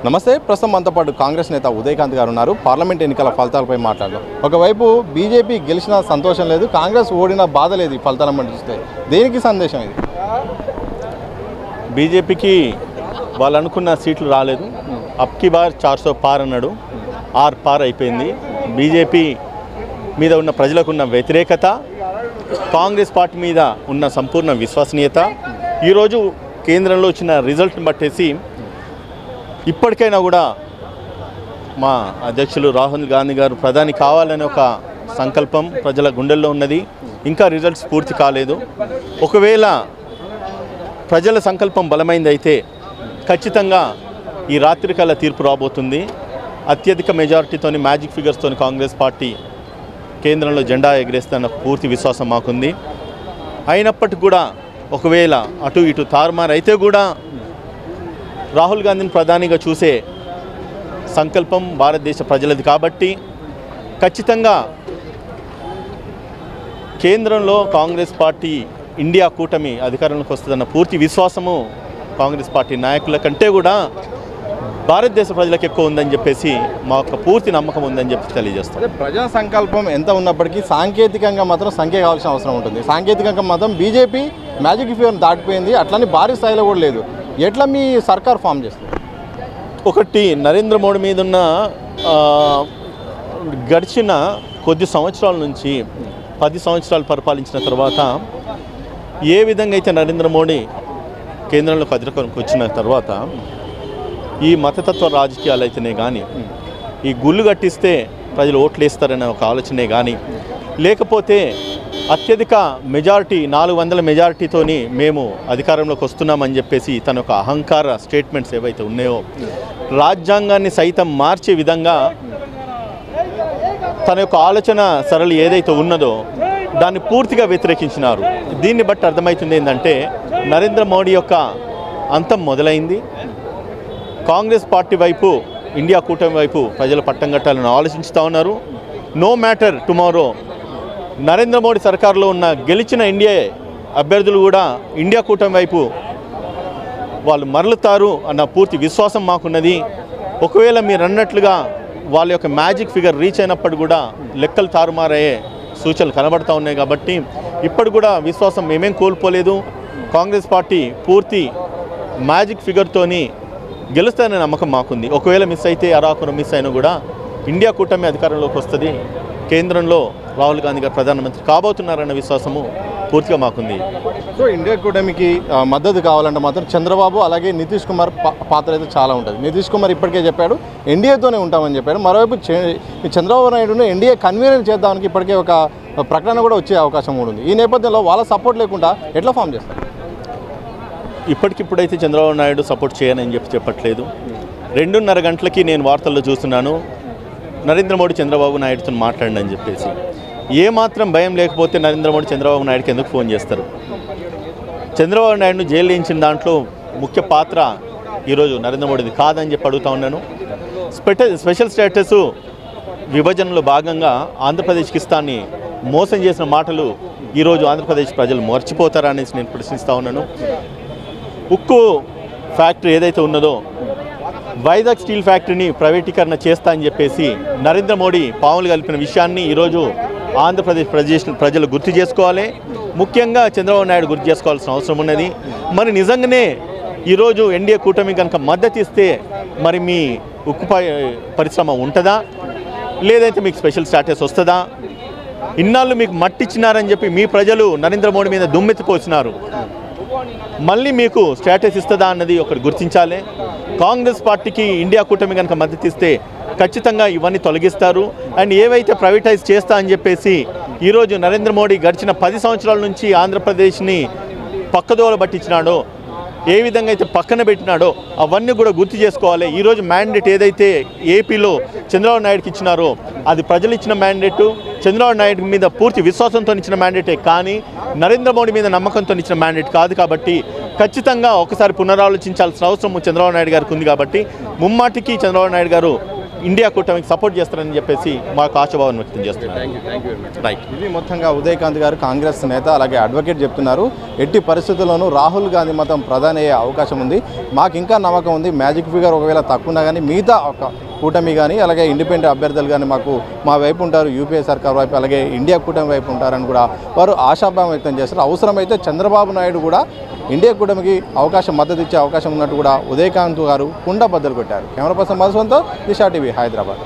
నమస్తే. ప్రస్తుతం మనతో పాటు కాంగ్రెస్ నేత ఉదయకాంత్ గారు ఉన్నారు. పార్లమెంట్ ఎన్నికల ఫలితాలపై మాట్లాడదాం. ఒకవైపు బీజేపీ గెలిచిన సంతోషం లేదు, కాంగ్రెస్ ఓడిన బాధ లేదు. ఈ ఫలితాలను చూస్తే దేనికి సందేశం ఇది? బీజేపీకి వాళ్ళు అనుకున్న సీట్లు రాలేదు. అబ్కి బార్ 400 పార్ అన్నాడు, 6 పార్ అయిపోయింది. బీజేపీ మీద ఉన్న ప్రజలకున్న వ్యతిరేకత, కాంగ్రెస్ పార్టీ మీద ఉన్న సంపూర్ణ విశ్వసనీయత, ఈరోజు కేంద్రంలో వచ్చిన రిజల్ట్ని బట్టేసి ఇప్పటికైనా కూడా మా అధ్యక్షులు రాహుల్ గాంధీ గారు ప్రధాని కావాలనే ఒక సంకల్పం ప్రజల గుండెల్లో ఉన్నది. ఇంకా రిజల్ట్స్ పూర్తి కాలేదు. ఒకవేళ ప్రజల సంకల్పం బలమైందైతే ఖచ్చితంగా ఈ రాత్రికాల తీర్పు రాబోతుంది. అత్యధిక మెజారిటీతోని, మ్యాజిక్ ఫిగర్స్తోని కాంగ్రెస్ పార్టీ కేంద్రంలో జెండా ఎగిరేస్తున్న పూర్తి విశ్వాసం మాకుంది. అయినప్పటికీ కూడా ఒకవేళ అటు ఇటు తారుమారు అయితే కూడా రాహుల్ గాంధీని ప్రధానిగా చూసే సంకల్పం భారతదేశ ప్రజలది కాబట్టి ఖచ్చితంగా కేంద్రంలో కాంగ్రెస్ పార్టీ ఇండియా కూటమి అధికారంలోకి వస్తుందన్న పూర్తి విశ్వాసము కాంగ్రెస్ పార్టీ నాయకుల కంటే కూడా భారతదేశ ప్రజలకు ఎక్కువ ఉందని చెప్పేసి మాకు పూర్తి నమ్మకం ఉందని చెప్పి తెలియజేస్తాం. ప్రజా సంకల్పం ఎంత ఉన్నప్పటికీ సాంకేతికంగా మాత్రం సంఖ్య కావాల్సిన అవసరం ఉంటుంది. సాంకేతికంగా మాత్రం బీజేపీ మ్యాజిక్ ఫిగర్ దాటిపోయింది, అట్లని భారీ స్థాయిలో కూడా లేదు. ఎట్లా మీ సర్కార్ ఫామ్ చేస్తుంది? ఒకటి, నరేంద్ర మోడీ మీద ఉన్న గడిచిన కొద్ది సంవత్సరాల నుంచి 10 సంవత్సరాలు పరిపాలించిన తర్వాత ఏ విధంగా అయితే నరేంద్ర మోడీ కేంద్రంలోకి అధికారంలోకి వచ్చిన తర్వాత ఈ మతతత్వ రాజకీయాలు అయితేనే కానీ, ఈ గుళ్ళు కట్టిస్తే ప్రజలు ఓట్లు వేస్తారనే ఒక ఆలోచనే కానీ, లేకపోతే అత్యధిక మెజారిటీ 400 మెజారిటీతోని మేము అధికారంలోకి వస్తున్నామని చెప్పేసి తన యొక్క అహంకార స్టేట్మెంట్స్ ఏవైతే ఉన్నాయో, రాజ్యాంగాన్ని సైతం మార్చే విధంగా తన యొక్క ఆలోచన సరళి ఏదైతే ఉన్నదో దాన్ని పూర్తిగా వ్యతిరేకించినారు. దీన్ని బట్టి అర్థమవుతుంది ఏంటంటే నరేంద్ర మోడీ యొక్క అంతం మొదలైంది. కాంగ్రెస్ పార్టీ వైపు, ఇండియా కూటమి వైపు ప్రజలు పట్టం కట్టాలని ఆలోచిస్తూ ఉన్నారు. No matter tomorrow Narendra Modi సర్కారులో ఉన్న గెలిచిన ఎన్డీఏ అభ్యర్థులు కూడా ఇండియా కూటమి వైపు వాళ్ళు మరలుతారు అన్న పూర్తి విశ్వాసం మాకున్నది. ఒకవేళ మీరు అన్నట్లుగా వాళ్ళ యొక్క మ్యాజిక్ ఫిగర్ రీచ్ అయినప్పుడు కూడా లెక్కలు తారుమారయ్యే సూచనలు కనబడుతూ ఉన్నాయి. కాబట్టి ఇప్పుడు కూడా విశ్వాసం మేమేం కోల్పోలేదు. కాంగ్రెస్ పార్టీ పూర్తి మ్యాజిక్ ఫిగర్తోని గెలుస్తారనే నమ్మకం మాకుంది. ఒకవేళ మిస్ అయితే, అరాకురం మిస్ అయినా కూడా ఇండియా కూటమి అధికారంలోకి వస్తుంది. కేంద్రంలో రాహుల్ గాంధీ గారు ప్రధానమంత్రి కాబోతున్నారన్న విశ్వాసము పూర్తిగా మాకుంది. సో ఇండియా కూటమికి మద్దతు కావాలంటే మాత్రం చంద్రబాబు అలాగే నితీష్ కుమార్ పాత్ర అయితే చాలా ఉంటుంది. నితీష్ కుమార్ ఇప్పటికే చెప్పాడు ఎన్డీఏతోనే ఉంటామని చెప్పాడు. మరోవైపు చంద్రబాబు నాయుడును ఎన్డీఏ కన్వీనర్ చేద్దానికి ఇప్పటికే ఒక ప్రకటన కూడా వచ్చే అవకాశం కూడా ఉంది. ఈ నేపథ్యంలో వాళ్ళ సపోర్ట్ లేకుండా ఎట్లా ఫామ్ చేస్తారు? ఇప్పటికిప్పుడైతే చంద్రబాబు నాయుడు సపోర్ట్ చేయనని చెప్పట్లేదు. 2:30 గంటలకి నేను వార్తల్లో చూస్తున్నాను నరేంద్ర మోడీ చంద్రబాబు నాయుడుతో మాట్లాడండి చెప్పేసి. ఏమాత్రం భయం లేకపోతే నరేంద్ర మోడీ చంద్రబాబు నాయుడుకి ఎందుకు ఫోన్ చేస్తారు? చంద్రబాబు నాయుడును జైలు వేయించిన దాంట్లో ముఖ్య పాత్ర ఈరోజు నరేంద్ర మోడీది కాదని చెప్పి అడుగుతా ఉన్నాను. స్పెషల్ స్టేటస్ విభజనలో భాగంగా ఆంధ్రప్రదేశ్కి ఇస్తాన్ని మోసం చేసిన మాటలు ఈరోజు ఆంధ్రప్రదేశ్ ప్రజలు మర్చిపోతారా అనేసి నేను ప్రశ్నిస్తూ ఉన్నాను. ఉక్కు ఫ్యాక్టరీ ఏదైతే ఉన్నదో వైజాగ్ స్టీల్ ఫ్యాక్టరీని ప్రైవేటీకరణ చేస్తా అని చెప్పేసి నరేంద్ర మోడీ పావులు కలిపిన విషయాన్ని ఈరోజు ఆంధ్రప్రదేశ్ ప్రజలు గుర్తు చేసుకోవాలి. ముఖ్యంగా చంద్రబాబు నాయుడు గుర్తు చేసుకోవాల్సిన అవసరం ఉన్నది. మరి నిజంగానే ఈరోజు ఎన్డీఏ కూటమి కనుక మద్దతు ఇస్తే మరి మీ ఉక్కు పరిశ్రమ ఉంటుందా, లేదైతే మీకు స్పెషల్ స్టాటస్ వస్తుందా? ఇన్నాళ్ళు మీకు మట్టిచ్చినారని చెప్పి మీ ప్రజలు నరేంద్ర మోడీ మీద దుమ్మెత్తిపోసినారు. మళ్ళీ మీకు స్టేటస్ ఇస్తుందా అన్నది ఒకటి గుర్తించాలి. కాంగ్రెస్ పార్టీకి ఇండియా కూటమి కనుక మద్దతు ఇస్తే ఖచ్చితంగా ఇవన్నీ తొలగిస్తారు. అండ్ ఏవైతే ప్రైవేటైజ్ చేస్తా అని చెప్పేసి ఈరోజు నరేంద్ర మోడీ గడిచిన 10 సంవత్సరాల నుంచి ఆంధ్రప్రదేశ్ని పక్కదోవ పట్టించినాడో, ఏ విధంగా అయితే పక్కన పెట్టినాడో అవన్నీ కూడా గుర్తు చేసుకోవాలి. ఈరోజు మ్యాండేట్ ఏదైతే ఏపీలో చంద్రబాబు నాయుడుకి ఇచ్చినారో అది ప్రజలు ఇచ్చిన మ్యాండేటు, చంద్రబాబు నాయుడు మీద పూర్తి విశ్వాసంతో ఇచ్చిన మ్యాండేటే కానీ నరేంద్ర మోడీ మీద నమ్మకంతో ఇచ్చిన మ్యాండేట్ కాదు. కాబట్టి ఖచ్చితంగా ఒకసారి పునరాలోచించాల్సిన అవసరం చంద్రబాబు నాయుడు గారికి ఉంది. కాబట్టి ముమ్మాటికి చంద్రబాబు నాయుడు గారు ఇండియా కూటమికి సపోర్ట్ చేస్తారని చెప్పేసి మాకు ఆశాభావం వ్యక్తం చేస్తున్నారు. రైట్. ఇది మొత్తంగా ఉదయకాంత్ గారు కాంగ్రెస్ నేత అలాగే అడ్వకేట్ చెప్తున్నారు. ఎట్టి పరిస్థితుల్లోనూ రాహుల్ గాంధీ మతం ప్రధాని అయ్యే అవకాశం ఉంది. మాకు ఇంకా నమ్మకం ఉంది. మ్యాజిక్ ఫిగర్ ఒకవేళ తక్కువ ఉన్నా కానీ మిగతా ఒక కూటమి కానీ అలాగే ఇండిపెండెంట్ అభ్యర్థులు కానీ మా వైపు ఉంటారు, యూపీఏ సర్కార్ వైపు అలాగే ఇండియా కూటమి వైపు ఉంటారని కూడా వారు ఆశాభావం వ్యక్తం చేస్తారు. అవసరమైతే చంద్రబాబు నాయుడు కూడా ఇండియా కూటమికి మద్దతు ఇచ్చే అవకాశం ఉన్నట్టు కూడా ఉదయకాంత్ గారు కుండ బద్దలు కొట్టారు. కెమెరా పర్సన్ మధుసంతో దిశా టీవీ, హైదరాబాద్.